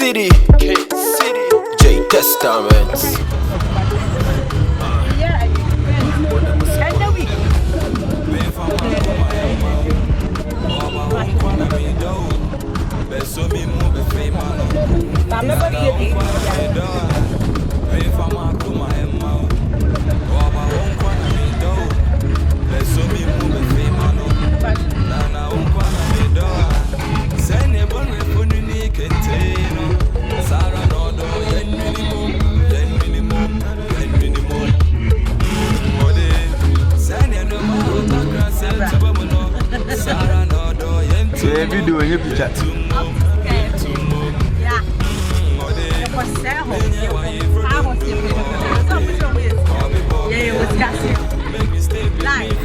City, J Testaments. Video in your picture. Yeah. It was several. I was yeah, it was gas. Live.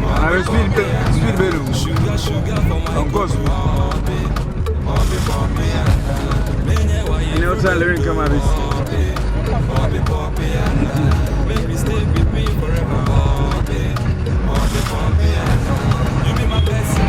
I will speed balloon. Of course. You know what's lyric make me stay with me forever. You be my blessing,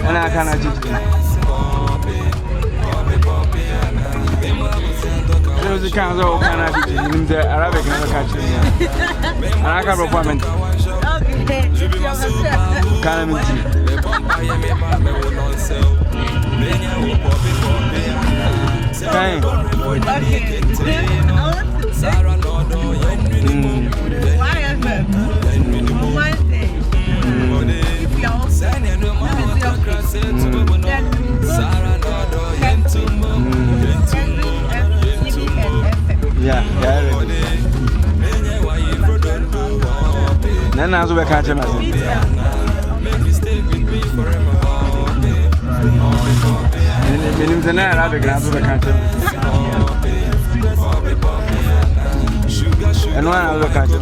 and I cannot do there's a kind of in the Arabic and I can perform then I was catching myself. In the night, I'll be glad to catch him. And when I look at him,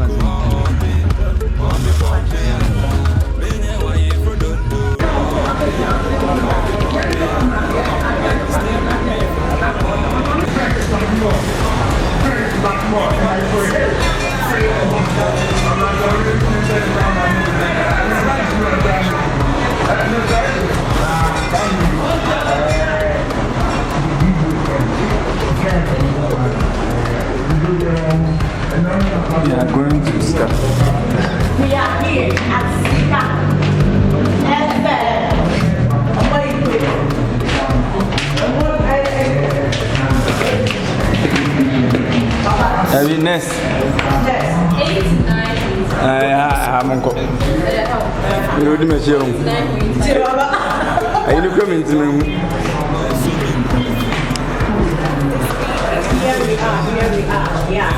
we are going to start. We are here at SIKA. Ness. 8, 9. Amoako. You do me show. Are you coming to me? Here we are. Yeah.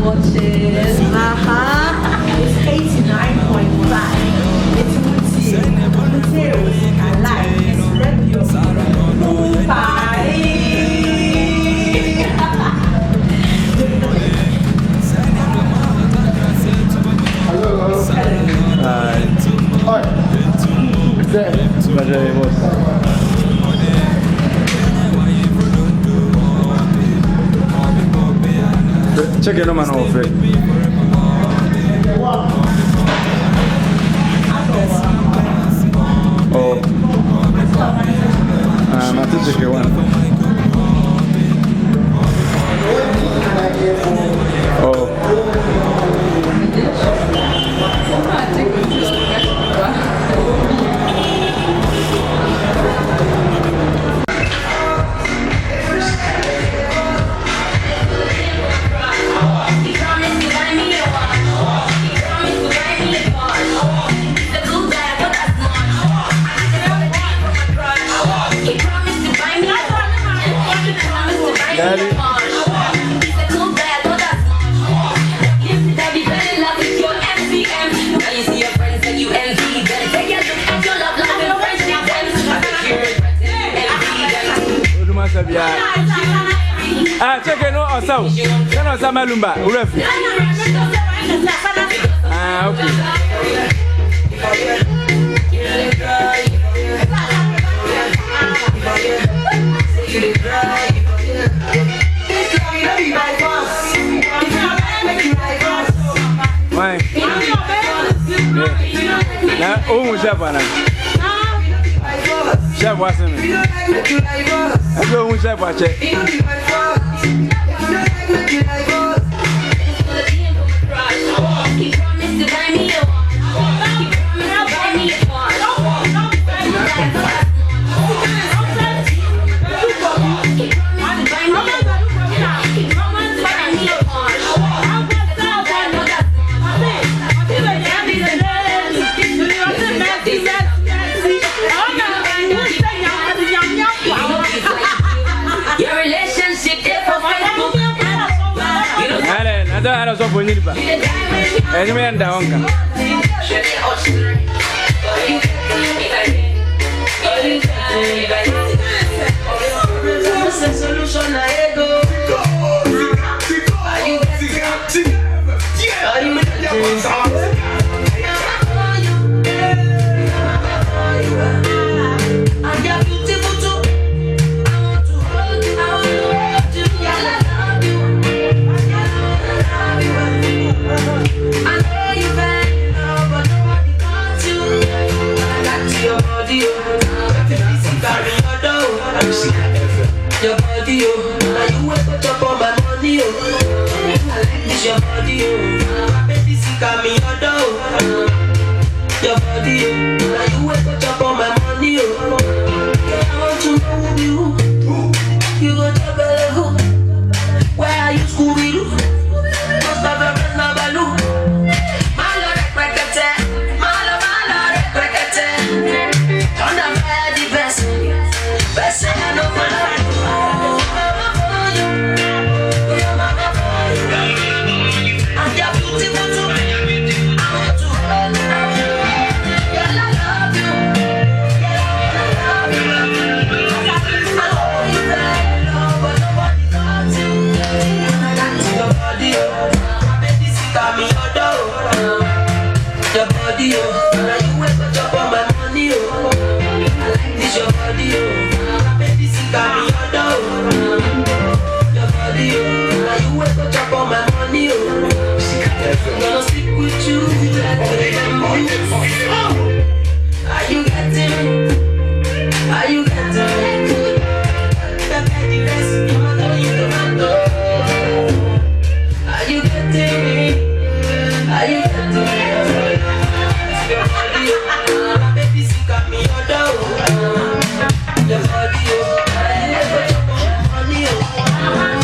Watches. It's 89.5. It's entails. I like it's radio. Party. Check it man off it. Oh, I have to check it one. Sabia. Ah, check it out, so. Can I say Malumba? Urefi. Ah, okay. Why? Now, oh, Shabana. Chef wasn't it? I go with Chef watch it. I don't have a need, but any man down. Your body, now you wake up on my money, I like this your body, baby, SIKA me your door. Your body, now you wake up on my money, I want to know you. You go to Bellevue, where are you, Scooby-Doo? Most of your friends now Baloo. Mahala, turn the fire the best. Best I know for life. Your body, now you wake up on my money, I like this your body, baby, SIKA me your door. Your body, now you wake up on my money, I'm gonna stick with you like are you getting me? Are you getting me? Baby, the best, I'm gonna you the man. Are you getting me? Are you getting me? Your body, baby, SIKA me your door. Your body,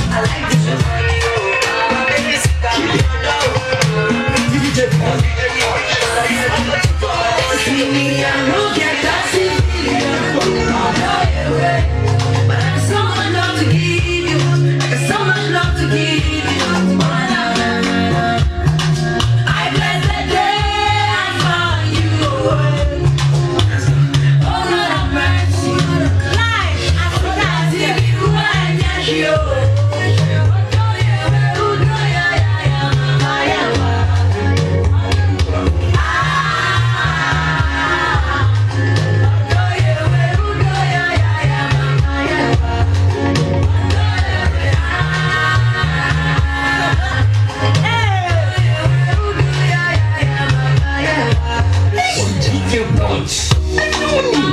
I like this your body, baby, SIKA me your door. See me and look at that, see me and but I got so much love to give you. I got so much love to give you. I bless the day I found you. Oh Lord have mercy. Life, I forgot to give you and you.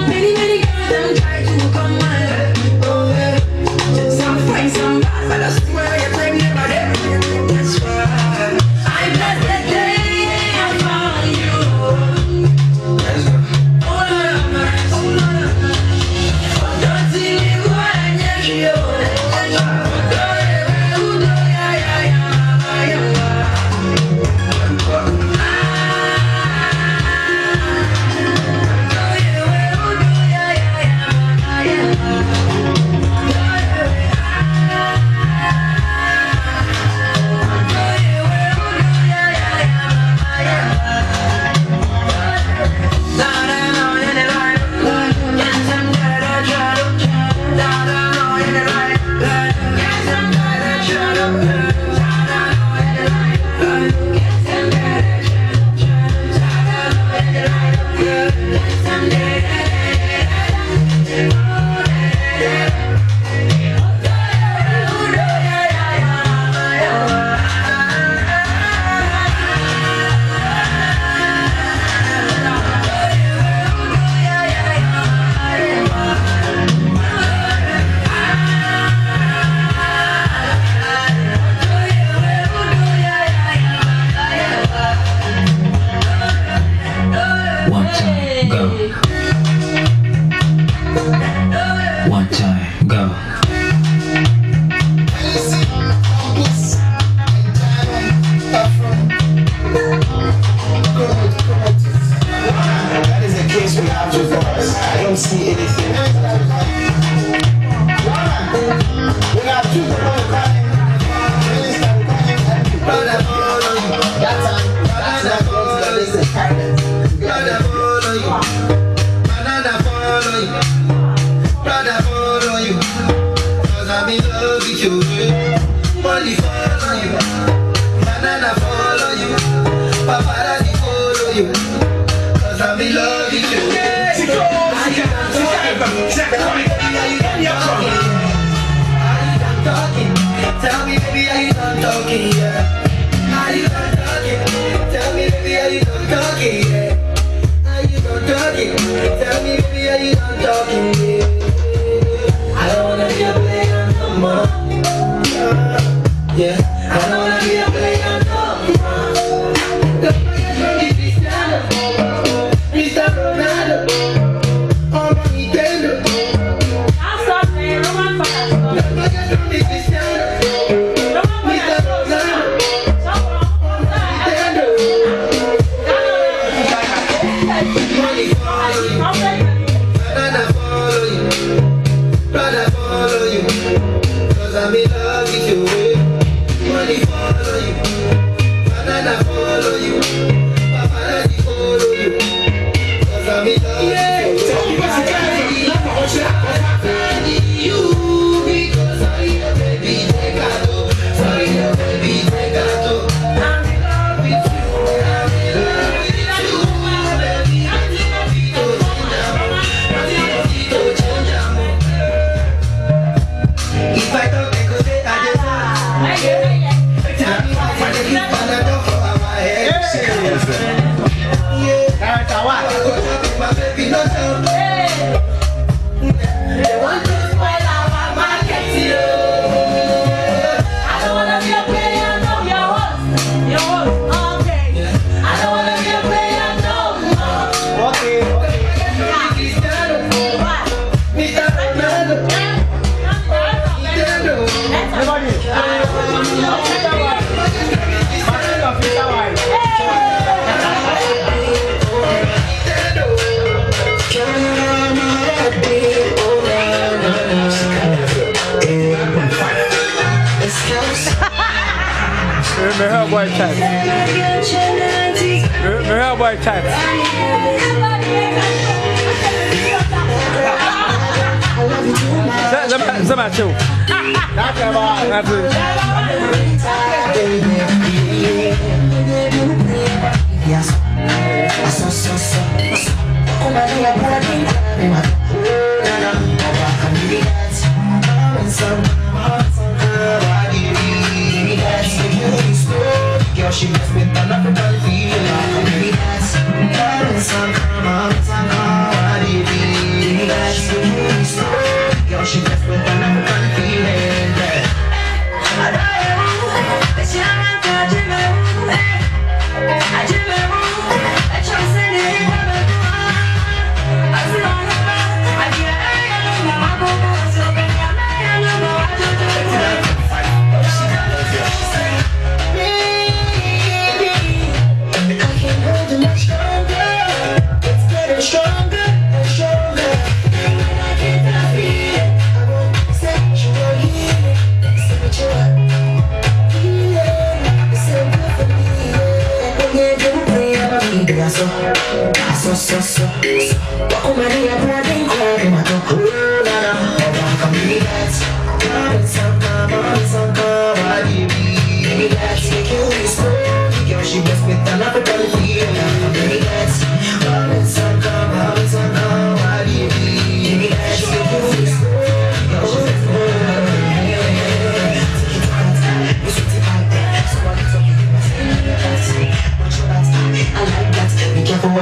Many girls don't try to come my way. Oh yeah, some find some bad, but I swear you take me by them. That's why I bless the day I found you. Oh Lord have mercy, oh Lord have mercy. Don't see me go and get you.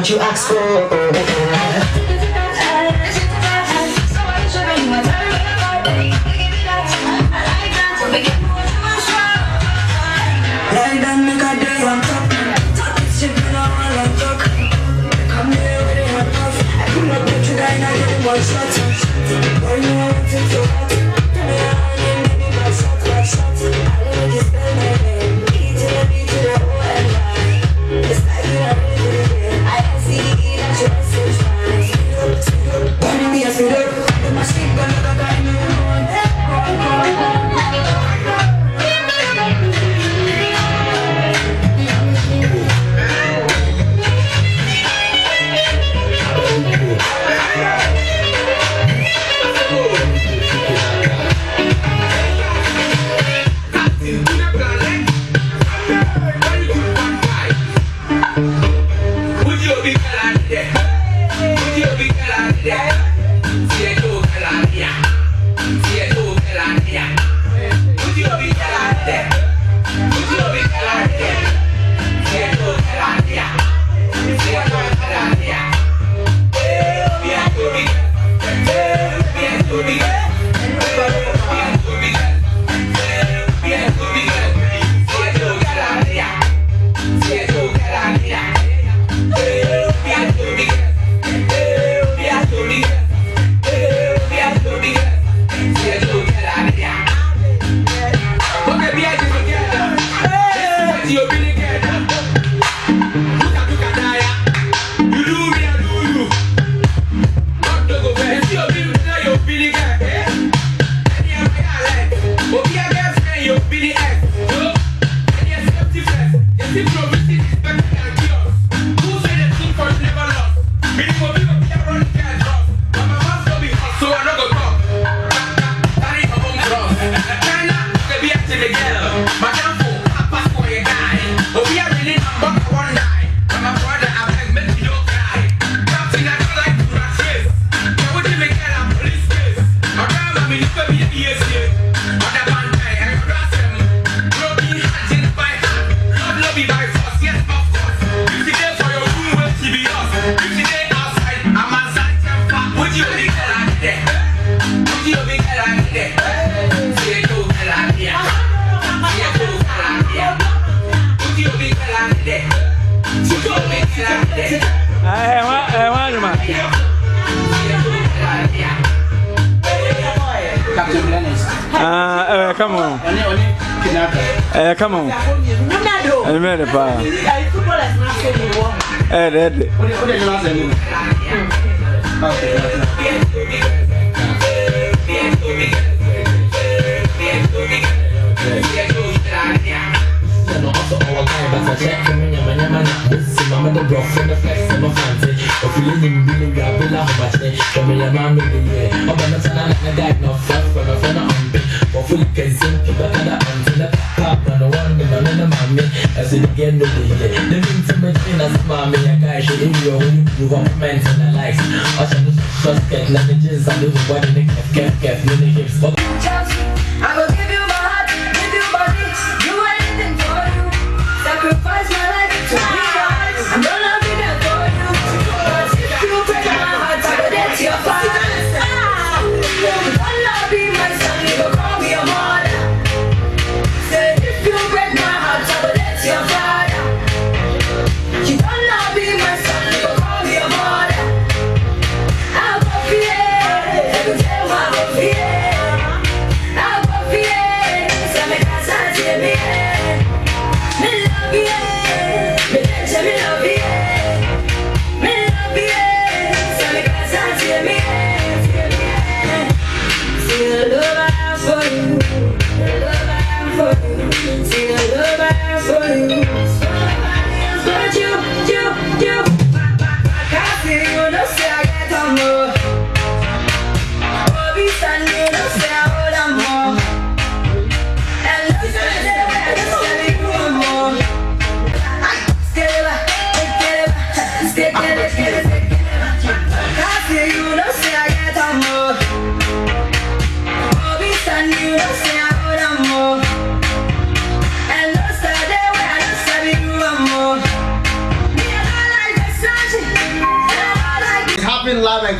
what you ask for. Lie down, make a day on top. Sipping on all on talk. Come here with it hot puff. I could not get you guy, now get one shot. Boy, you want to take your heart. Baby, my shot, my shot. I don't just spell my name. Eat to the beat to the O-N-Y. It's like you are really good. I see that you're so fine. Speed up, burning me a speed up. My sleep, but look at me. Come on. Come on. I'm ready, pa. As it again, the intimate in us, mommy, and guys, you in your own, you want men and the likes. I shall just get languages and live what in the get many hips. I will give you my heart, give you my reach, do anything for you. Sacrifice my life to be yours. I'm gonna be there for you. But if you break my heart, I will let your father. You wanna be my son, you will call me your mother. Say if you break my heart, I will let your father. You wanna be my son, you will call me your mother. I'll go for you, every day I'll go for you.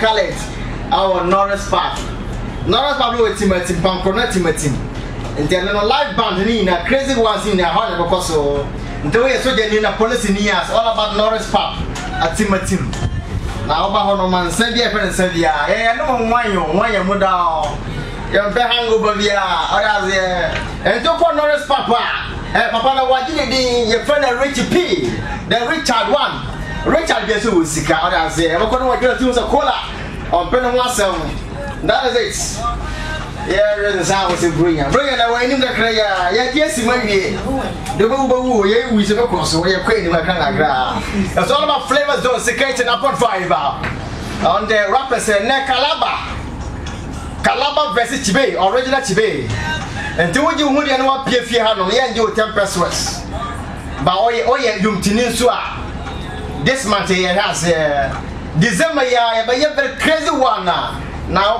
call it our Norris Park. Norris Park with Thematic, Pancrona Thematic. And then a live band in a crazy ones in their heart because so the way so they in a police in years all about Norris Park at Thematic. Now about Honoman said the friend said yeah, no one you mother. You're behind over here, others here. And to call Norris Papa. Papa, no, what did your friend Richie P. The Richard one. Richard gets who is SIKA, others here. I'm going to use a cola on Penamasa. That is it. Yeah, the sound was in Bring away in the cray. Yes, maybe. The boo, yeah, we should go across where you're quitting my canagra. It's all about flavors, don't secret and upon fiber. On the rappers and Nekalaba. Kalaba versus Chibe, original Chibe. And to you who didn't want PF Hano, and you 10 pesos. But you Tinisua. This month here has December, but you're very crazy one now.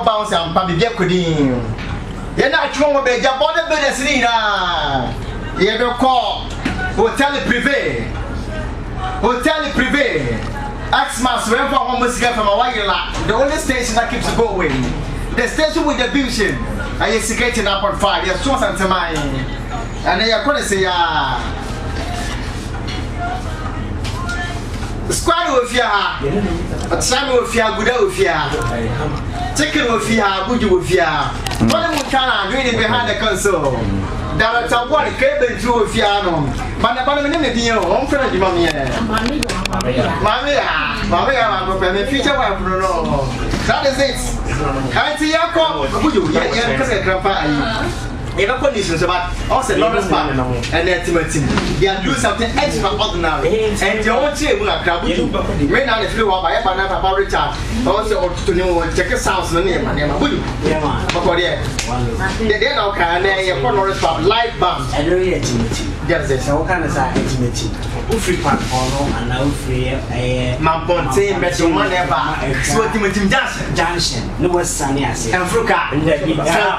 Bounce and Pabi Biakudin. You're not wrong with your body, but you have call Hotel Privé. Hotel Privé. Xmas went for almost get from a YAGOLLA. The only station that keeps going. The station with the vision, I is getting up on 5. You're so something mine. And they are going to say, squad with ya, but some with ya, good with ya, chicken with ya, good with ya. One of them reading behind the console. There is a one cable through with ya, but the bottom of the deal, I'm friend of Mammy. Mammy, future wife, no. That is it. I see your call. Yeah, because I grandpa. Even conditions about also Norris Park and then Timothy. They are doing something extraordinary. And your own team will have crowd. Right now, if you are by a Papa Richard, also to know check a sounds the name and name. Yeah, they don't can a Norris Park live band. I know you're Timothy. There's all kinds of Timothy. Free part and now free a Mamponte, better money about so Timothy Johnson. No was sunny as and Fruka. And then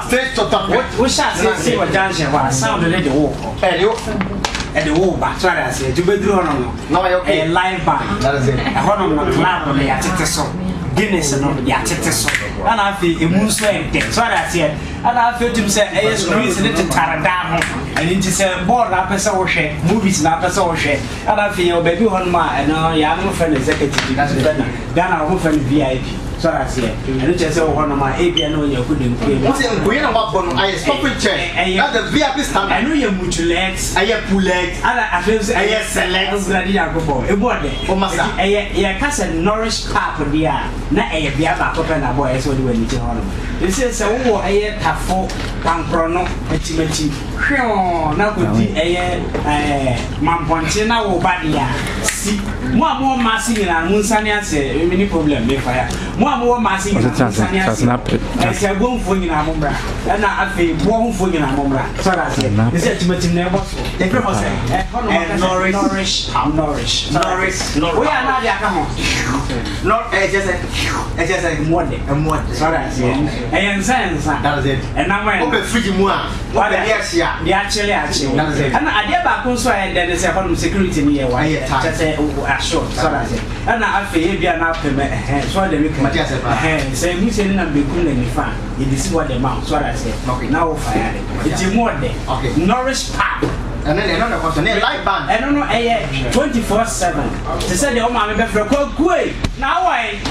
straight to top. What shall see what Johnson was sound the walk. And the wall back, try to say, to be drawn no, a live band. That is it. A honor of lab on the Atitaso. Guinness and on the Atitaso. And I feel a moon swing. So I said, and I felt him say, a squeeze in it to Taradamo. And it is a board up as our share, movies not as our share. And I feel baby on my and I'm a friend executive. That's better. Then I'm a friend VIP. So I said, and it is one of my ABN when you couldn't play. What's in Queen of Bottom? I stop with check. And the VIP stand. I know you're mutulex. I have pullets. And I feel I select Bloody Yagobo. A body. Oh, Massa. A cousin Norris Park of the air. Not a Biaba open a boy as well when it's on. This is a war I have 4 Pancrono, Timothy. Now could be a Mampontina or Badia. See, more massing and Munsania say, many problem, more massing and Munsania. I say, one for in Amombra, and I feel one for in Amombra. So I said, is it Timothy never? And Norris, we are not there, come on. Not just a modern, so I said, and sense, that is it. And I'm going to free more. What yes, yeah, actually, that is it. And I did back also, there is a home security near why just a short, so I said. And I feel be an after so they make my say, we say, not be good any fan. It is what the mouth, so I said, okay, now fire it. It's more day. Okay, Norris Park. And then another question, live band. I don't know, 24/7. They said the old man be for Kwai. Now I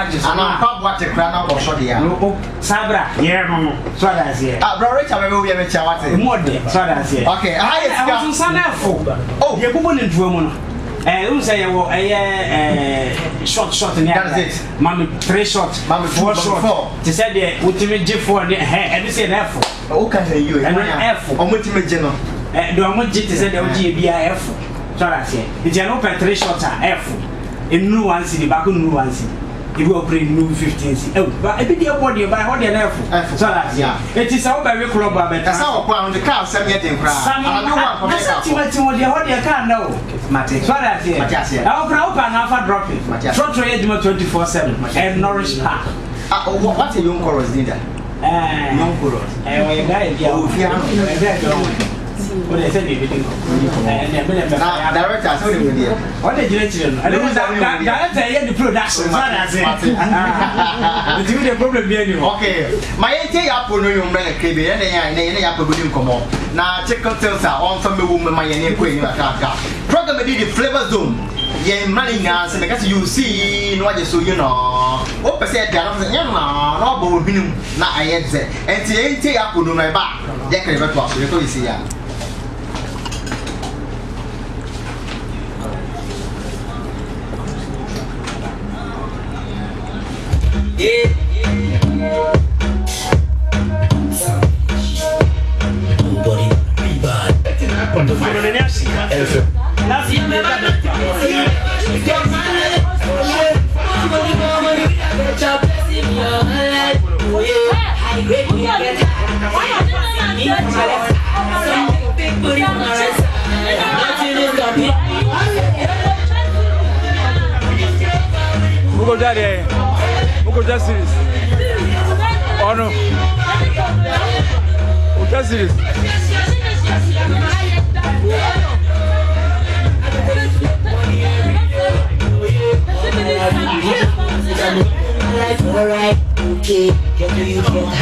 just pop what the crown or short here. No, Sabra, yeah, mama. So that's here. Bro, Richard, I will be a chat. More day, so that's here. Okay, I was on oh, you're going into woman. And who say, short in there? That's it. Mammy, 3 shots, Mammy, 4 shots. They said, the ultimate G4 and they said F. Okay, you and F. Ultimate general. Do I want to say the OGBIF? So I say, it's an open 3 shots F. In new one city, back in new one city. It will bring new 15. Oh, but I think your body by how they F. So that's yeah. It is all very club, but that's how the car some getting crowd. Some what you can't know. So that's it. I'll crowd and alpha drop it. Front rate 24/7 and Norris Park. What a young chorus did that? Young chorus. And we guy, What they said, director, so you what did you children? I don't know the production. The problem being okay. My entire apple no you make a baby and then apple will come on. Now check out tells are on from the woman my name queen program the flavor zone. Yeah, money now, because you see what you so you know. What percent no but we na I said and the entire apple no my back. Yeah, can never talk. You see ya. Mugo Daddy, Mugo Justice. Oh no, Justice.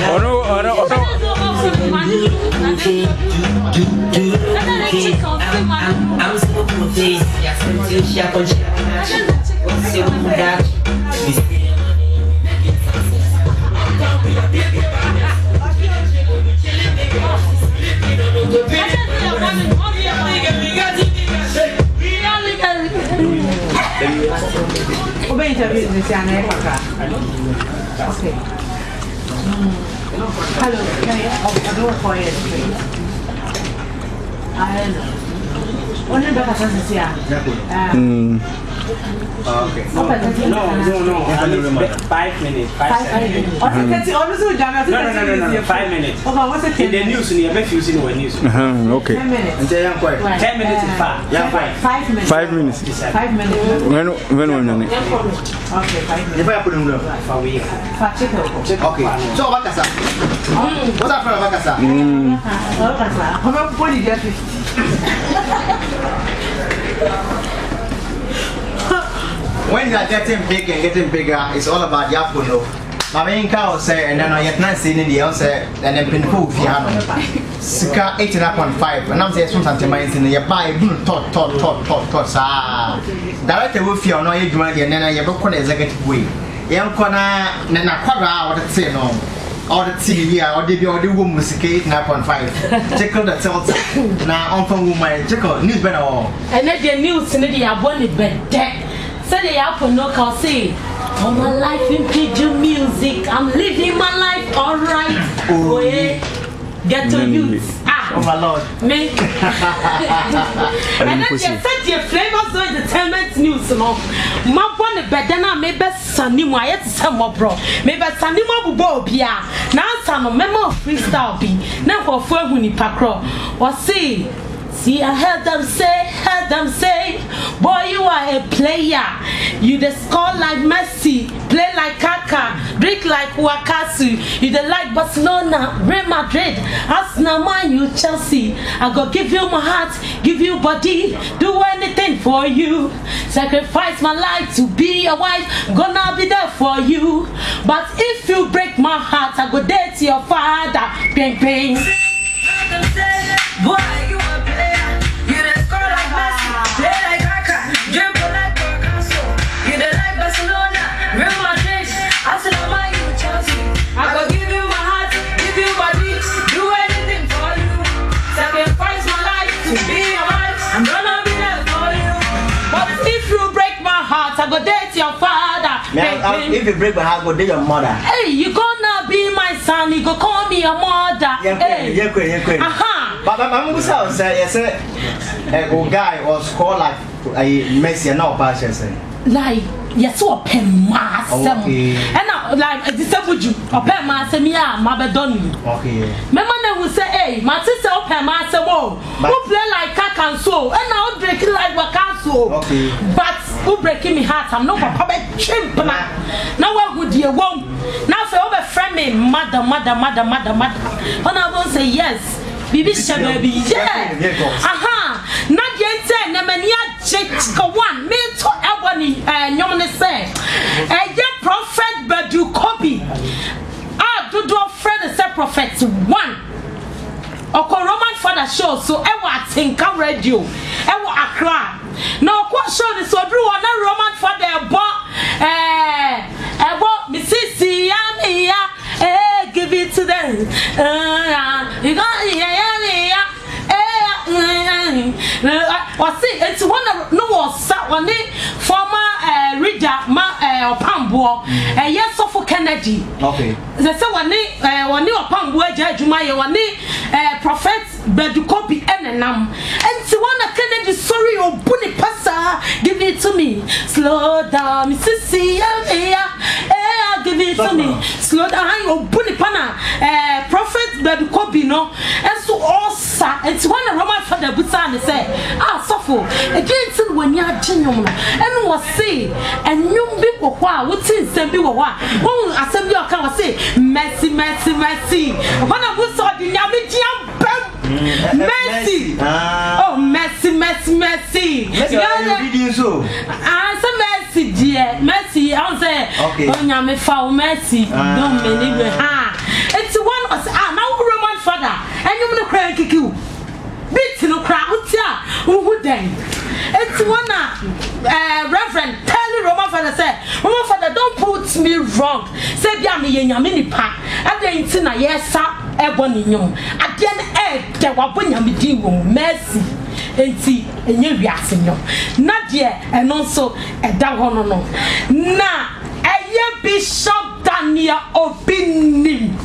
Oh no, I'm so good this. Okay. Hello, I do for it, please. I don't know. One of the persons here. Okay. No. 5 minutes. 5 minutes. No. 5 minutes. Okay, what's it? In the news, you have using the news. Okay. 10 minutes. 10 minutes is far. 5 minutes. 5 minutes. 5 minutes. When Okay, 5 minutes. If I put him okay. So what is what's that for Bakasa? How about what did you get? When you are getting big and getting bigger, it's all about Yakuno. My main cow say, and then I get not seen in the answer, and then pin pool piano. SIKA 89.5, and I'm saying something minds in the buy tot. Director with your no age money, and then I have a executive way. Young corner, Nana Quadra, what it's saying on. All the TV, or the woman SIKA 89.5. Check out the cells. Now, on from woman, check out news better all. And then the news in the abundant bed. Say the Yaa Konadu all my life in Kojo music. I'm living my life alright. Oh yeah. Get to youth. Oh my lord. Me. And then you said your flavors of entertainment news, no. My one bedena maybe Sunday mo ayet some more bro. Maybe Sunday mo bubo bia. Now some memo freestyle be. Now for huni pakro. Or see, I heard them say, boy, you are a player. You the score like Messi, play like Kaka, drink like Wakasi. You the like Barcelona, Real Madrid, Arsenal, Man U, Chelsea. I go give you my heart, give you body, do anything for you. Sacrifice my life to be your wife, gonna be there for you. But if you break my heart, I go date your father. Bang bang. Boy, you a player. You the score like Messi, play like Kaka, dribble like Wakasi. You the like Barcelona, Real Madrid, Arsenal, Man U, Chelsea. I go give you my heart, give you body, do anything for you. Sacrifice my life to be your wife. I'm gonna be there for you. But if you break my heart, I go date your father. If you break my heart, go date your mother. Hey, you gonna be my son, you go call me your mother. Hey. But my mom said, yes, a guy was called like a Messi and no passion. Like, yes, so a pen mass. And like, a disabled you, a pen mass, and Mother Donny. Okay. My mother would say, hey, my sister, pen mass, who play like Kaka and so, and now break it like Wakaso. Okay. But who breaking me heart? I'm not a puppet chimp. Now, what would you want? Now, for over friend me, mother. And I will say, yes. Bibi Shababy, yeah. Aha, not yet, Nemania Jessica one, me to Ebony, Yomane say, a young prophet, but you copy. Ah, do a friend and say prophet one. Oko Roman father show so ewa think radio ewa Accra now kwa show this so do one Roman father ebo Mississippi ya give it to them you got see it's one no was one former reader Pambo yes of Kennedy okay they say one Pambo Jumaya one prophet Bedukopi Enam and so one Kennedy sorry or bunny passa give it to me slow down Mississippi give it to me slow down or bunny pana prophet Bedukopi no and so also and so one Roman father Busan say suffer against when you are genuine and was say and you be what would say be what assembly of can say mercy when I was saw the mercy oh mercy reading so answer mercy dear mercy I say oh nyame foul mercy don't believe it's one was now Roman father and you no cry kick beat no crowd who then it's one Reverend tell Roman father say Roman father don't put me wrong say bia me nyame nipa adentin na yesa eboni nyom aden de wabonya me di wo mercy enti enye wiase nyom na de eno so eda hono no na eye Bishop Daniel Obinim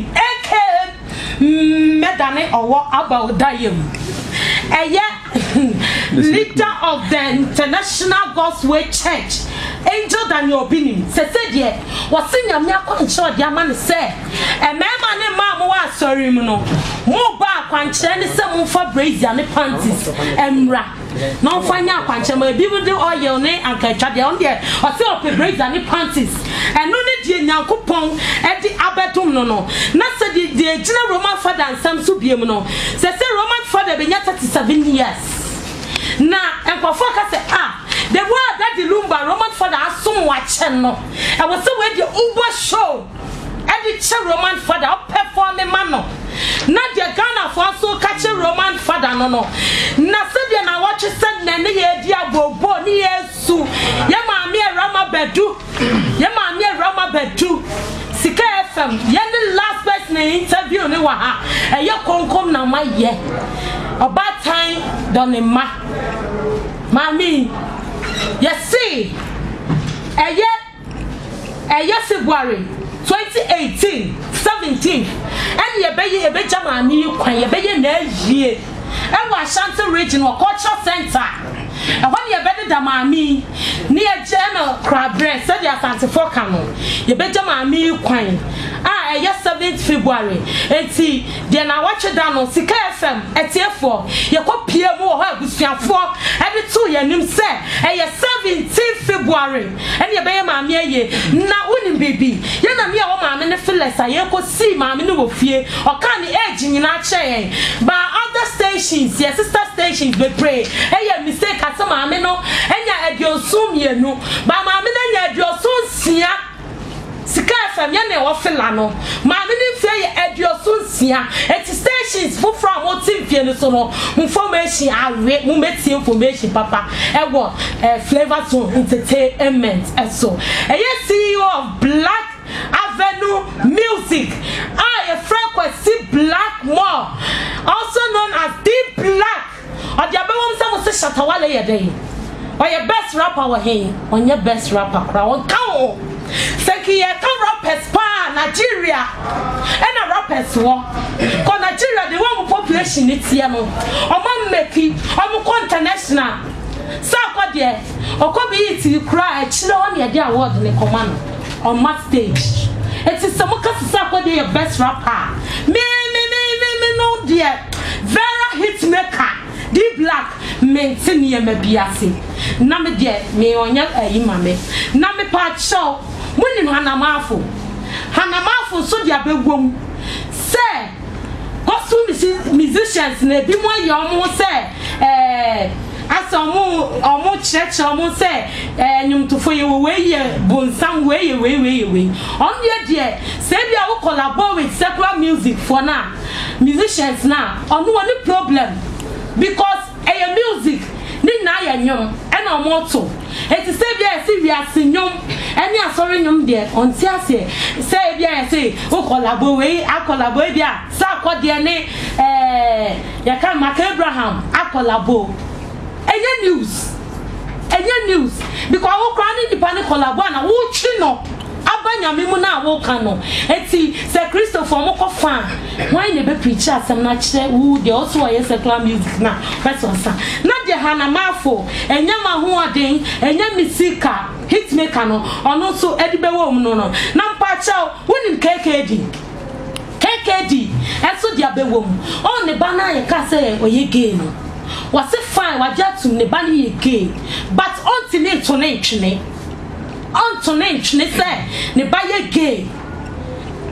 aka Medane Owo about Dayem. Leader of the International Gospel Church, Angel Daniel Obinim, said, yeah, what's in your milk short, your man say, a man and mamma was sorry, no more back when Chinese some for brazy and the panties, Emra. No find out when Chama be with the oil name and catch on there, or sell up the brazy and the panties, and no need now coupon at the Abatum no. Not said the general Roman father and some subium, says Roman father been 37 years. Now, and for focus, the word that the Lumba Roman father has so much, no. I was so where the Uber show. Every Roman father performing mano. Not the Ghana for so catch a Roman father, no. Nasadia na watch said Nani Diabo Boni Su. Yama Rama Bedu. Yama Rama Bedu. SIKA FM. Yen last person interview ni waha. E yo konkom na ma ye. About time done ma. Mami. Yes see. A year February 2018, 17, and ye be a Benjamin, you can ye be na ye. And Washington Regional Cultural Center. And when you're better than Mammy, near General Crabbre, said your fancy for Cano, you better Mammy, you can. Yes, 7th February. And see, then I watch it down on SIKA FM at T4. You could peer more her with your 4 every 2 years, and say, and yes, 17th February. And you bear my ye, now wouldn't baby. You're not me, oh, mamma, and the Phyllis, I could see mammy no fear or can't edge in our chain. But other stations, yes, sister stations, we pray. Hey, mistake at some amino, and you had your soon, you know, but mamma, and you had your soon, see. SIKA FM yene wo filano ma me ni fie e your so sia et stations for from what fie no so no information awe mu meti information papa e wo flavor zone entertainment eso CEO of Black Avenue Music a friend Kwasi Black More also known as Deep Black or the abewom some say Shatawale ye dey or your best rapper wa he on your best rapper kra won kan Sekiye can rappers pa Nigeria and a rappers war. Cause Nigeria the one population it's here no. Oman make it, international. Sako there, or could be it you cry, chill on your dear award in the command on my stage. It is some Sako your best rapper. Me no dear. Vera hit maker. Deep Black maintain ye me biase. Na me dear me onya imame. Na me part show. When Hanamafo so dia begwom say gospel musicians na bi mo yomo say asomo church omo say nyumtofo ye we bonsam we on ye there say bia we collaborate with secular music for now musicians now on no any problem because music ni na ya nyom e na omo to it say bia say we asinyom any asori nyom there on ti ase say bia say we collaborate bia sa akode ne ya ka Mark Abraham akolabo any news because we crowd the panic collabo na wo twi no abanya memu na wo ka no eti say Christopher moko fan why ne be preach asem na kire wo de also ye secular music na person sa na de hanamafo enyama ho oden enyami SIKA hitmaker no ono so edibe wo mu no na mpa chao wonim KKD eso dia be wo mu on ne bana ye ka say oye gay no was it fine wajatum ne bani ye gay but on to say ne ba ye gay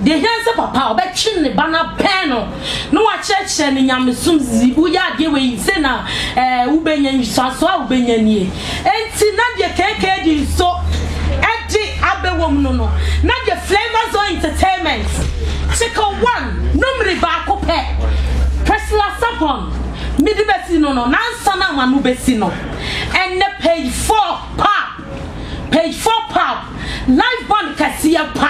de hanse papa obetwi ne bana peno no wa cheche ne nyamesum zi uya de we se na ubenya nsaso a ubenya nie enti na de KKD so edi abewom no na de Flavors on Entertainment Sika 1 numri ba ko pe personal sapon midi besi no nansa na manu besi no and page 4 pop live band kasia pa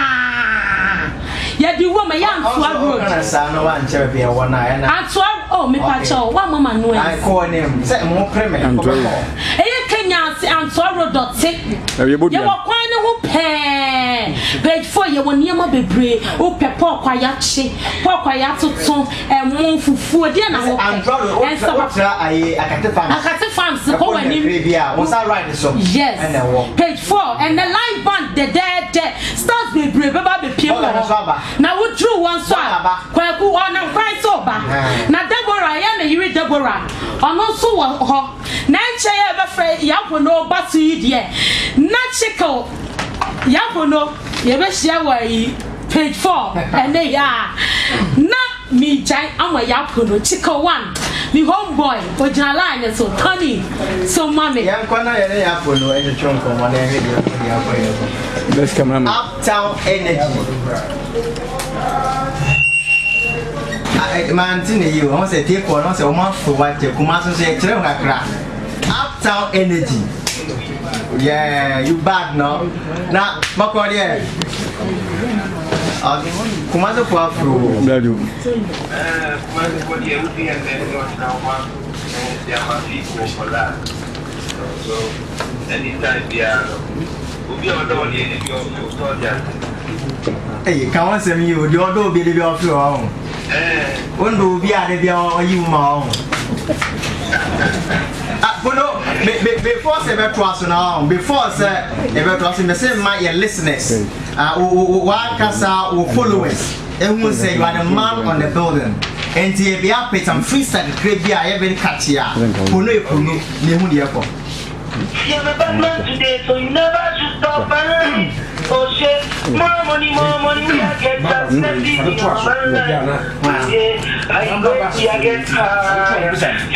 ya di wo ma ya Antwa road na no wan chere bia wona na Antwa oh me pa cho wa mama no I call name say mo preme ko Kenya Antwa road dot ye wo kwan ne ho pe page 4 ye wo niam bebre o pepo kwaya chi kwaya toton mo fufu de na ho akate farms ko wani bia wo sa ride so yes page 4 and the live band the stars bebre baba be piem na wo drew one so Kwaku ona kwai so ba na Deborah ya na yiri Deborah ono so wo ho na nche ya be frɛ Yagono basu yi de na chiko Yagono ye be share wa page 4 and ya na mi jai ama Yagono chiko 1 mi homeboy ojina line so Tony so mami ya kwana ye Yagono e chonko mo na he de Yagono let's come on Uptown Energy man tin you on say take for on say o ma for what Kumasi say kire ho kakra Uptown Energy yeah you bad no na makodi e Kumasi for afro bladu Kumasi for the UP and then now one there are people for that so anytime they are we are not only in your hey can one say me you the other be the of your one do be are the you ma before say better us now before say better us me say my listeners one kasa or followers and who say you are the man on the building and the be up some freestyle create be I very catch ya puno ne hu de ko you're a bad man today so you never should stop and oh shit more money we are get that steady I go to get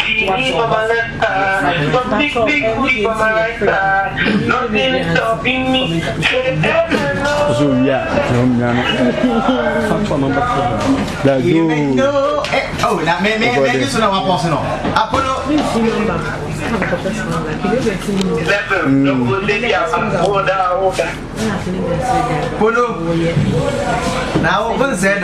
see me for my left some big booty for my right side nothing is stopping me so yeah oh na me just na one person Apollo Polo now what said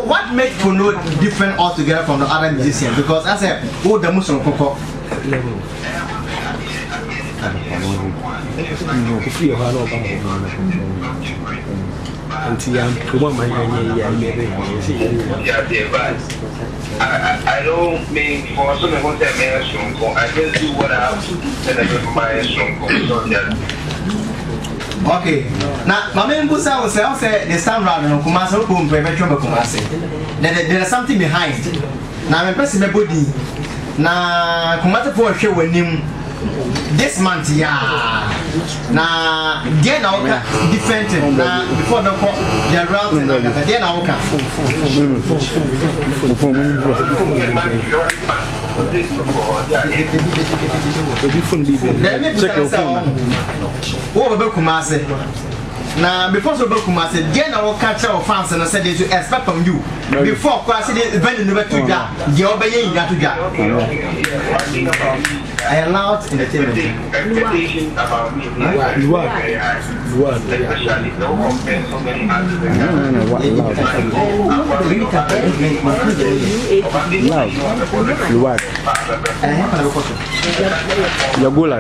what makes Polo different altogether from the other musicians because I said oh the Muslim koko I don't mean for someone who tell me a strong I just do what I have to and I don't buy a strong okay now my main busa will say the stand round no Kumasi no pum prevention be Kumasi there is something behind now my person me body na Kumasi for hwe wanim this month, yeah. Now, then I will different. Now, before the route, then I will come. Let me check your phone. Over Kumasi. Now, before so Kumasi, then I will catch our fans and I said they should expect from you. Before Kwasi, the never to that, the obeying that to that. I allowed entertainment. Expectations about me. What? Especially no offense, so many YAGOLLA.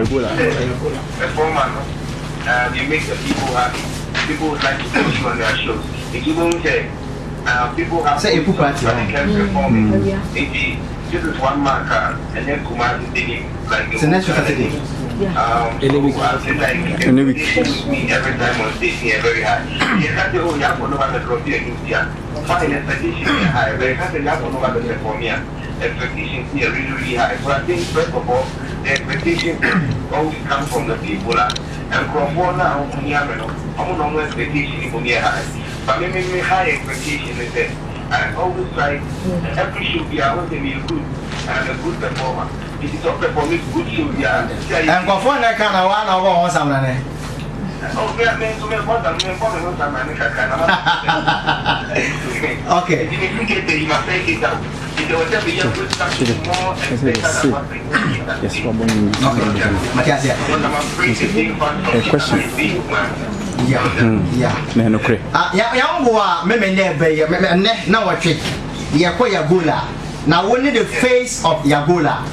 You make the people happy. People would like to put you on their shows. If you don't say, people have to perform. This is one marker, and then Kumasi singing like the next Saturday. Every time on stage, very high. You can't say, oh, Yaa Konadu Jackson. Fine expectations are high, but you can't say Yaa Konadu Jackson. Expectations are really, really high. So I think, first of all, the expectations always come from the people. And from one now, I'm no expectation for me high. But maybe high expectation is that I always try every show I want to be a good and a good performer. If it's not performing good show, yeah. And for one, I can't one over something. Oh, yeah, man, so many more than okay. If you get there, you must take it out. If there was ever a good stuff, more and better than what they Yes, question. Yeah. Man, okay. Young boy, maybe never, now what trick? YAGOLLA. Now, only the face of YAGOLLA.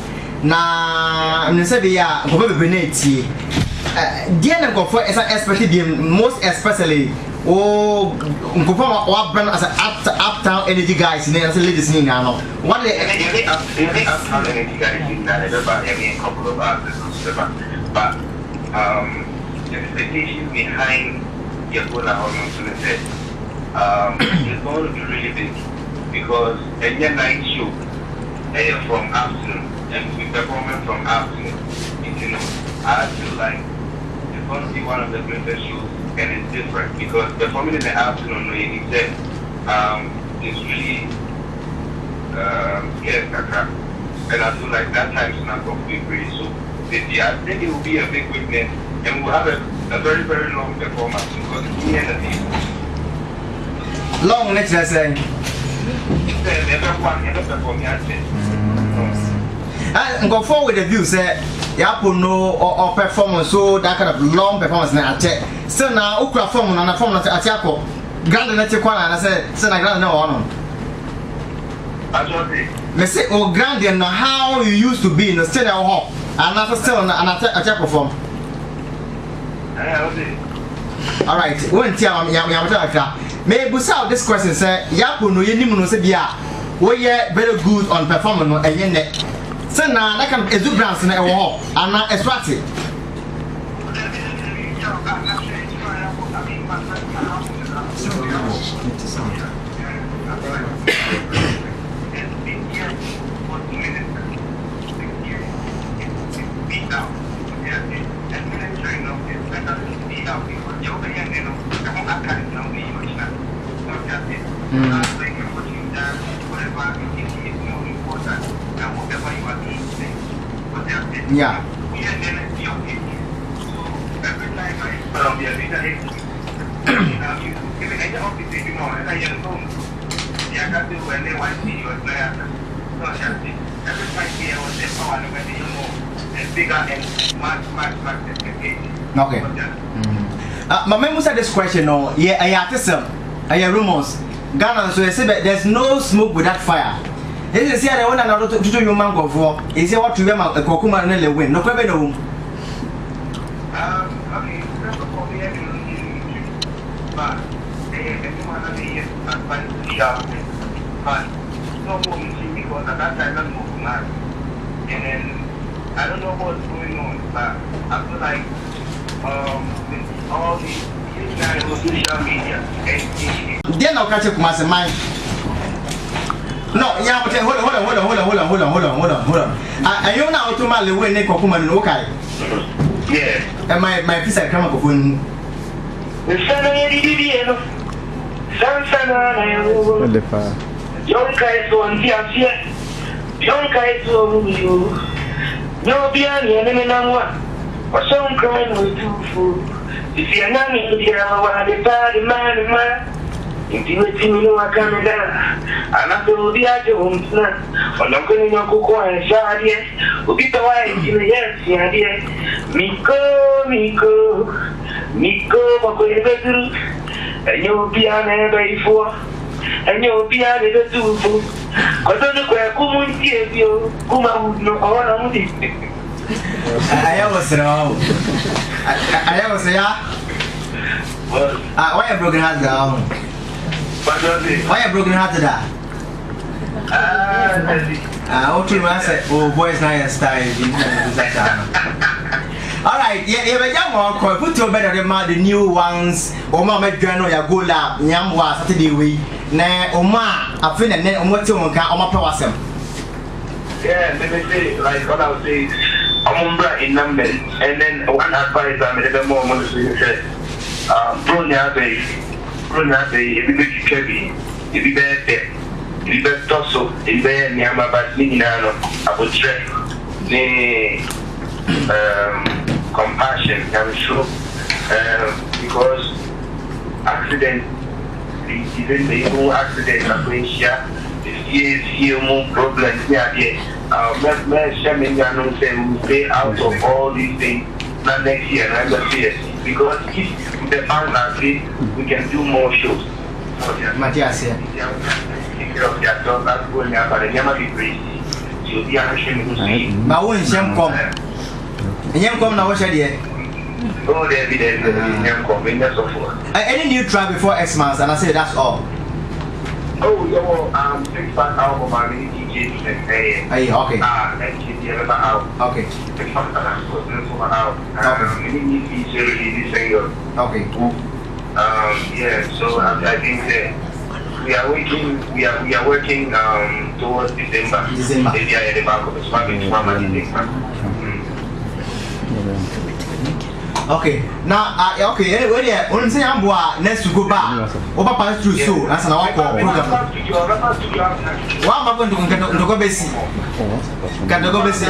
Now, I'm say, yeah, Benedicta. Dear go for especially most especially what brand as an uptown energy guys in the ladies in now. What the uptown energy guys in that about having a couple of artists, but the expectation behind YAGOLLA is going to be really big because any night show from afternoon and we performing from afternoon, you know, I feel like it's going to be one of the greatest shows, and it's different because performing in the afternoon, he said, it's really and I feel like that time is not going to be great. So this year, I think it will be a big witness, and we'll have a very, very long performance because it's the end of the season. Long next lesson. And go forward with the view, say, Yapono or performance, so that kind of long performance. Now, so now, Ukra form on a form of Atiako, Grand and I said, Sen I grand no honor. Me say, oh, Grand, and how you used to be in the state of home, and not still an Atiako form. All right, when Yamata, may boost out this question, say, Yapono, Yenimuno, said, yeah, we are very good on performance and yet. So now, I can do brands in a wall, and not extract it. Yeah. Okay. My memo said this question, no, yeah, I have rumors. Ghana, so I said that there's no smoke without fire. This is here, I want another to do your mango for. Is what to them, a Kwaku Manu LILWYNE, no problem. Okay, but everyone has no more because at that time I'm moving mad. And then I don't know what's going on, but I feel like with all these social media then I'll catch up my mind. No, yeah, but hold on. I you now automatically when they Kwaku Manu, okay? Yeah. And my piece I come up with. Young guys on the Asia. Young guys on you. No, be any enemy number. Or some crime will do for. If you're not in the hour, the bad man. Intimate in your Canada, and after the other homes, or not going to go and shady, who be the wife in the yes, yeah, Miko, and you'll be an every four, and you'll be a little too full. I don't know where KUMAWOOD no all I was why a broken heart down? Why a broken heart to that? Oh, boys, nice style. All right, yeah, put your better than the new ones. Ama Mcbrown, YAGOLLA, Nyamwa, Saturday week. Na Oma, I feel and then Omoto can Oma Powasem. Yeah, let me say, like what I would say, I'm in numbers, and then one advice I made a more money said, Brunei, if you make it heavy, if you bear there, if you bear torso, if you bear Nyama, but Minano, I would try the compassion, I'm sure, because accident, even the whole accident, I'm going to share. Here more problems here. Stay out of all these things. Not next year, not year. Because if the fans are free, we can do more shows. Matthias, take care of their job. That's going on, but they never be free. So they are ashamed. My own shame come. And you come now, what's your Oh, there be any new track before X months, and I say that's all. Oh, yeah, well, 6-pack album, I mean, DJ and okay. Okay. 6-pack out. Okay. Yeah, so I think we are working towards December. At the back of the okay. Now, okay. Anyway, yeah. When say I'm next to go back, over pass through so that's an hour program. What am I going to go basic? Can go basic?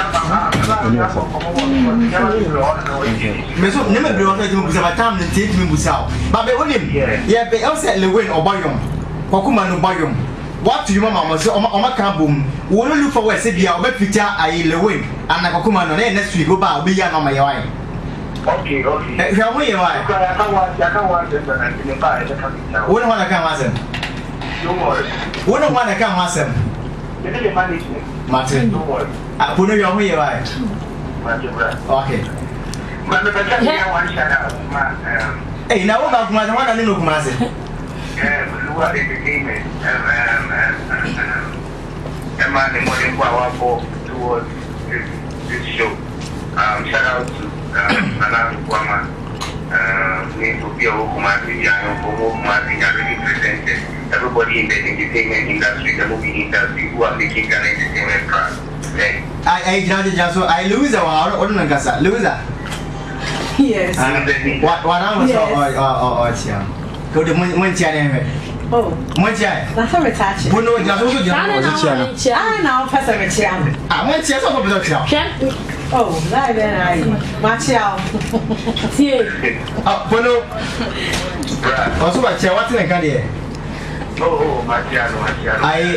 Meso never be on the time to take me busao. But be only yeah, be also lilwyne or bayom. Kwaku Manu bayom. What do you mama say Oma Kabum? We will look for where say be our picture I lilwyne and Kwaku Manu next week go back be ya no my wife. Okay. How are you? I can't watch them. What do I can't watch them? What do I can't watch them? Martin, I put your way. Okay. Hey, now what about my one and look, Kumasi? What entertainment and man, the morning power towards this show. Shout out to Mahala, Kumasi, really presented everybody in the entertainment industry, the movie industry, who are making an entertainment proud. I LOUISA, LOUISA. Yes. What I was go to Munchia. Oh, Munchia. that's a retouch. Who knows? I now pass a retouch. I went here for the Oh, that I watch out. See, Pono. Also, what's in a career? Oh, Matiano.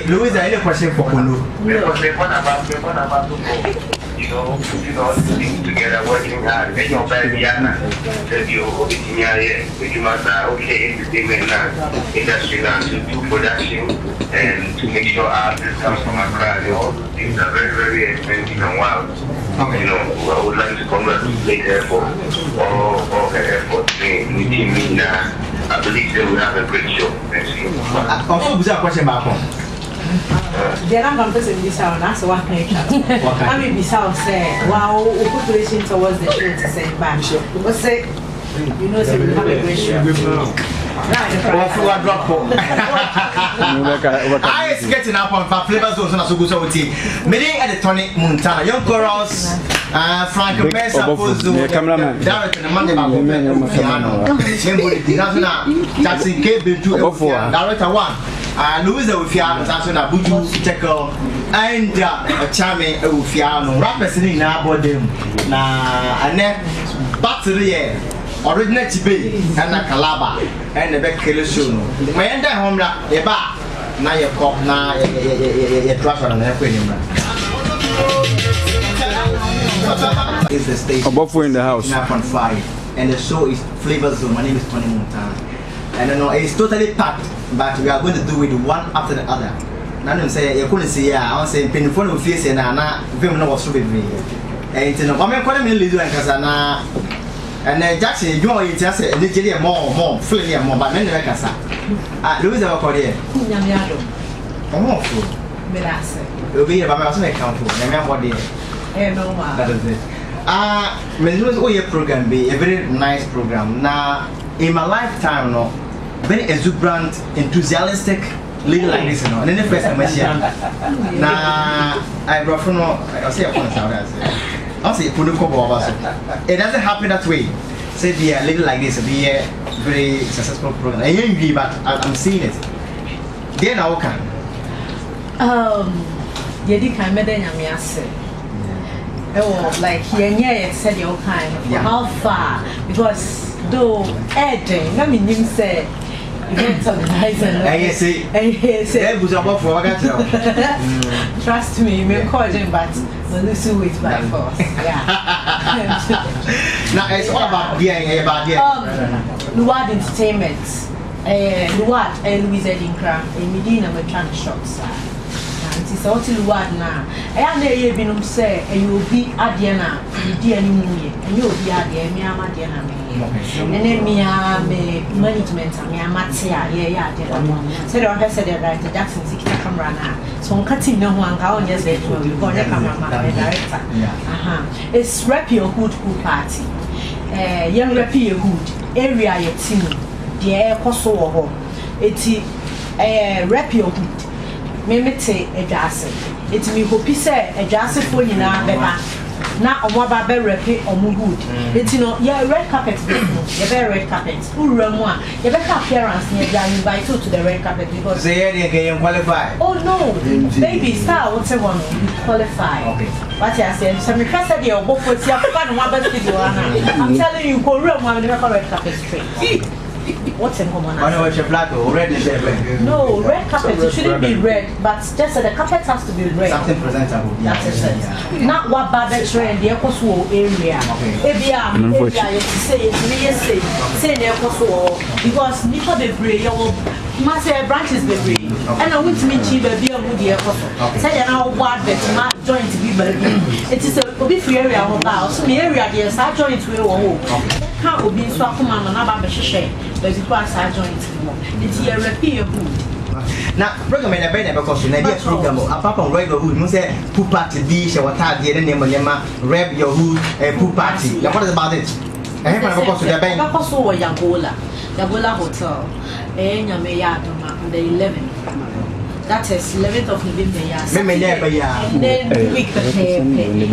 LOUISA, any question for Pono? You know, things together, working hard. And your baby, you must okay entertainment industry now to do production and to make sure artists come from Accra. All those things are very, very expensive and wild. Okay. You know, I would like to congratulate her for all her efforts in meeting me now. I believe they will have a great show next year. Also, was a question about then I'm going to say this out. That's what I mean, this out say, wow, population towards the show to say back. What's say, you know, so we have a great show. I is getting up on flavors also na so go so wuti. Meeting at the Tony Montana. Young Chorus Frank Mesa Pozo cameraman. Direct na Monday ba piano. Membody Dinazuna Jackson Kyei Bentum Director 1. LOUISA Ufiano Tansona Buju Tekel and Chame Ufiano. Rappers in na bodem na ane battery original Chibe and a Calaba and the back killer soon. My entire home eba na your cop na your trash on an airplane. Is the station above in the house. 9.5 and the show is Flavor Zone. My name is Tony Montana. And I know it's totally packed, but we are going to do it one after the other. Now say you couldn't see I want say painful of face and na film no was so big. And you know, I'm calling me Lilwyne Kasana. And Jackson, you are just a little more, fully more, but then the Kasa. LOUISA called here. Yamiado. Oh, Melassa. You'll be about my account for the man body. No, that is it. Melu's Oye program be a very nice program. Now, in my lifetime, no, very exuberant, enthusiastic lady like this, no. And then the first time I see now, I brought from I'll say upon I'll say put it doesn't happen that way. Say be a lady like this, be a very successful program. I agree, but I'm seeing it. Then I can. Yedi can made nyamiase. Oh, like here said your kind. How far? Because though Ed, I mean him say events organizer. Trust me, me call him, but we'll listen with by force. Yeah. Now it's all about LOUISA Entertainment. LOUISA and LOUISA Dinkra, a Medina Merchant Shops. It is all to LOUISA now. I have been say, and you will be at Diana, dear New Year, and you will be at the Miama Diana. And then Mia management, Mia Matia, yeah, said on her said right, Jackson SIKA camera now. So I'm cutting no one, I only just let you go, the cameraman, director. It's Rep Your Hood Pool Party. Young Rep Your Hood, area your team, the air Koso home. It's Rep Your Hood. Memete a Jackson. It's me who say a Jackson for you now, Beba. Now, a Wababe repeat or Mood. It's yeah, red carpet, the very red carpet. Who run one? The better appearance near you invite to the red carpet because they can qualify. Oh no, baby, star, what's a one? Qualify. Okay. What I said, some request that you're both for your fun, one best video. I'm telling you, go run one red carpet straight. What's in common? I know it's a black or red is red. No, red carpet, it shouldn't be red, but just the carpet has to be red. Something presentable. That's it. Not what bad trend, the Ecoso area. Area, you say say the Ecoso because Nico de Bray, must have branches the Bray. And I want to meet you, baby, with the Ecoso. Say, and I'll want that joint to be baby. It is a bit free area of house. The area, yes, I joined to a home. Can't be so come on about the shame. But it was I joined it's a repeat hood. Now, program in a bed because in a program, apart from regular hood, you say poop party, dish, or tag, the name of Yama, rap your hood, a poop party. Now, what about it? I have a cost to the bank. Also, YAGOLLA Hotel, and Yaa on the 11th. That is 11th of November. And then week the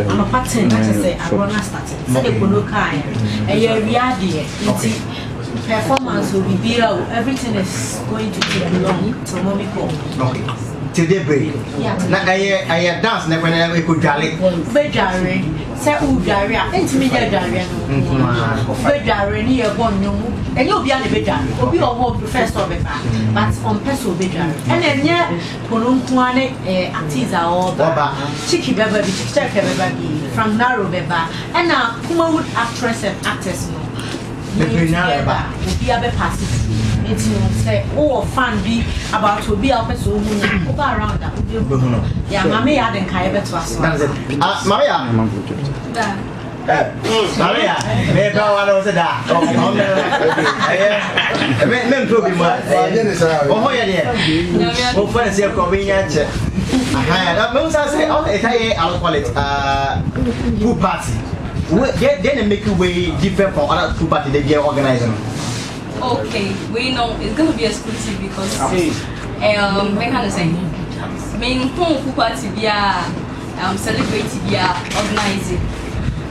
I'm a pattern that is a runner starting. So the Kunukai, and you're ready. Performance will be there. Everything is going to be long till mommy come. Okay. Till they break. Yeah. Now I dance never we could jolly. Bejare. Say Ujare. Intermediate Jare. Bejare near one no. And you'll be on the Bejare. Will be a whole first of it. But on Peso Bejare. And then yeah, Ponumquane Atiza or Chiki Beba, Chicken from Narrow Beba. And now KUMAWOOD actress and actors no. Will be able pass it. It's say, oh, fan be about to be up so around that. Yeah, Mammy hadn't Kyei to us. Maria, maybe I was a dad. Men told me what. Oh, yeah, oh, for the convenience. I had a most I say, oh, I'll call it pool party. Then they make a way different from other pool party they get organizing. Okay, we know it's gonna be exclusive because make kind of saying main home party be celebrate be organizing,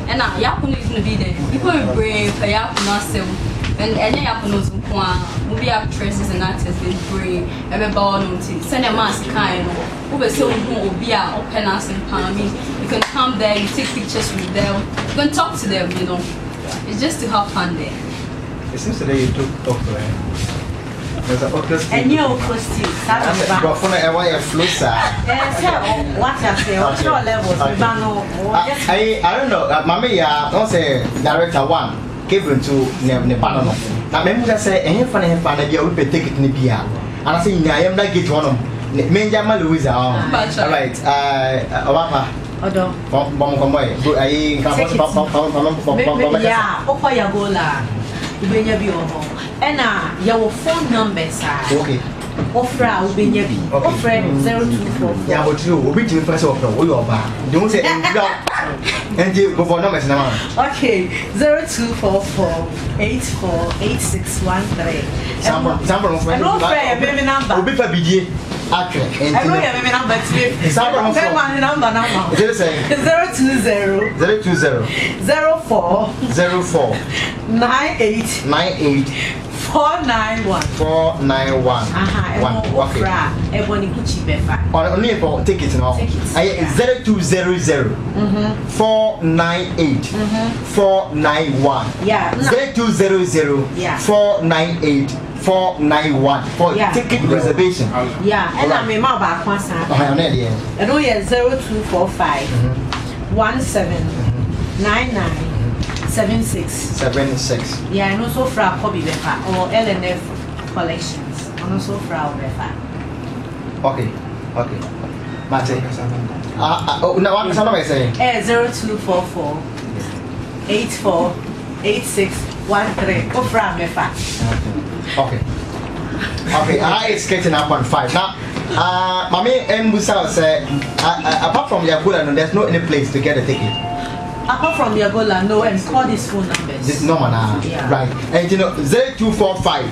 and now Yaa Konadu is gonna be there. People will bring for Yaa Konadu, and any Yaa Konadu movie actresses and actors they bring everybody on to send a mask kind of over so will be open us and palming. You can come there, you take pictures with them, you can talk to them, you know. It's just to have fun there. It seems today you took Poku, right? There's an okra stew. And your okra stew. That's a flosa. What I say, what's your level? I don't know. Mommy, don't say director one. Give him to Nepal. Now, maybe I say, any funny fan, you will take it in the beer. And I say, I am like it one of them. Menjama LOUISA. All right. Awapa. Odo. Bomkomboy. Yeah, Opa YAGOLLA. Ubenya bi oho. Ena your phone numbers are. Okay. Ofra ubenya bi. Ofra 0244. Yeah, but you will be to first of all, you are. Don't say and you go for numbers now. Okay, 0244 848613. Sample of my number. Will be for BD. I know your number today. Number 020 98 491. Okay. Only for tickets now. 0200 498 491. Yeah. 0200 498 491 for ticket reservation. Yeah, and I'm a mobile concert. And we are 0245 179976. Yeah, and also for Hobby Befa or LNF collections. And also for our Befa. Okay. Mate. Now what I say? 0244 848613. Go for our Befa. Okay, it's getting up on 5 now. Mami and Musa say, apart from YAGOLLA, no, there's no any place to get a ticket. Apart from YAGOLLA, no, and call these phone numbers. This no man, right? And you know, 0245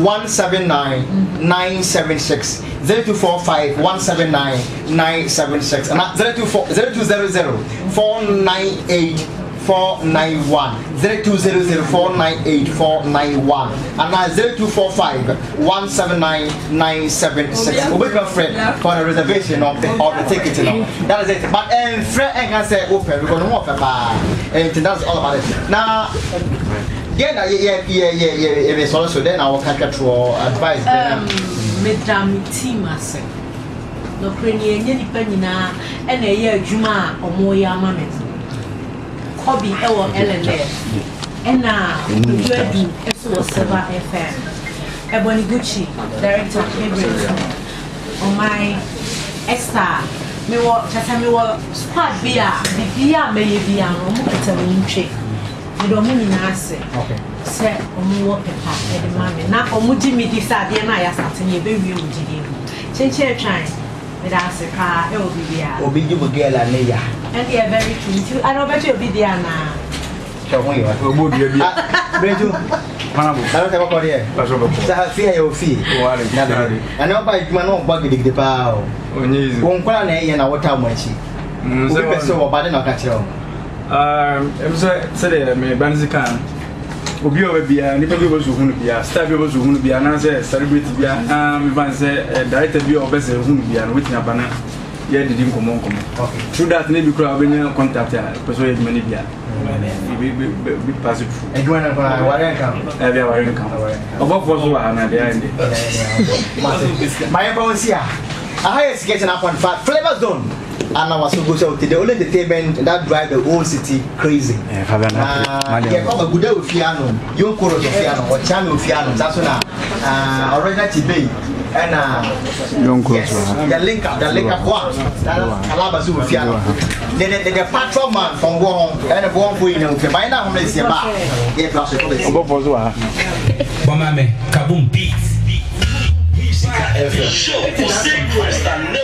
179 976 0245 179 976 and 0200 498 491 0200 498 491 and now 0245 179 976. We'll be my friend for the reservation of the ticket. That is it. But friend can say open because no more and that's all about it. Now yeah, so then I will catch advice. Madam Timase. No cranium, any penny now, and a year Juma or more Yamamet. Hobby our LNF. And now, you do SO7 FM. Ebony Gucci, Director Emelia on my Esther. Me wa squad beer, the beer may be a check. You don't mean okay. Say, Omu Pepper, and mammy. Now, Omuji me decide, and I are starting a baby. Change your time. That's a car, it will be there. Obi you girl and Naya. And they are very cute. I know bet you'll be there now. So, when you are good, you'll be. I don't have a career. So, I fear your fee. I know by you are not bugging the power. Won't call an A and our town much. So, but not catch you. Said me Banzikan. Obi obia nipa bi bozu hunu bia star bi bozu hunu bia na say celebrity bia me ban say director bi obese hunu bia no wetin abana ye didi nkomo okay through that ne bi kura obenya contact ya person ye mani bia bi pass it through edwana kwa warenka bia warenka obofo so wa na dia ndi my boss here I is getting up on Flavor Zone. And I was so good to the only entertainment that drive the whole city crazy. Yeah, come a good day with piano, young chorus of piano, or channel piano, that's now. Already today. And young chorus. The link up one. Alabazu with piano. The patrol man from Guam and a Guam for you. By now, let's see about it. Bomame, Kaboom Beats. Show for Secrets and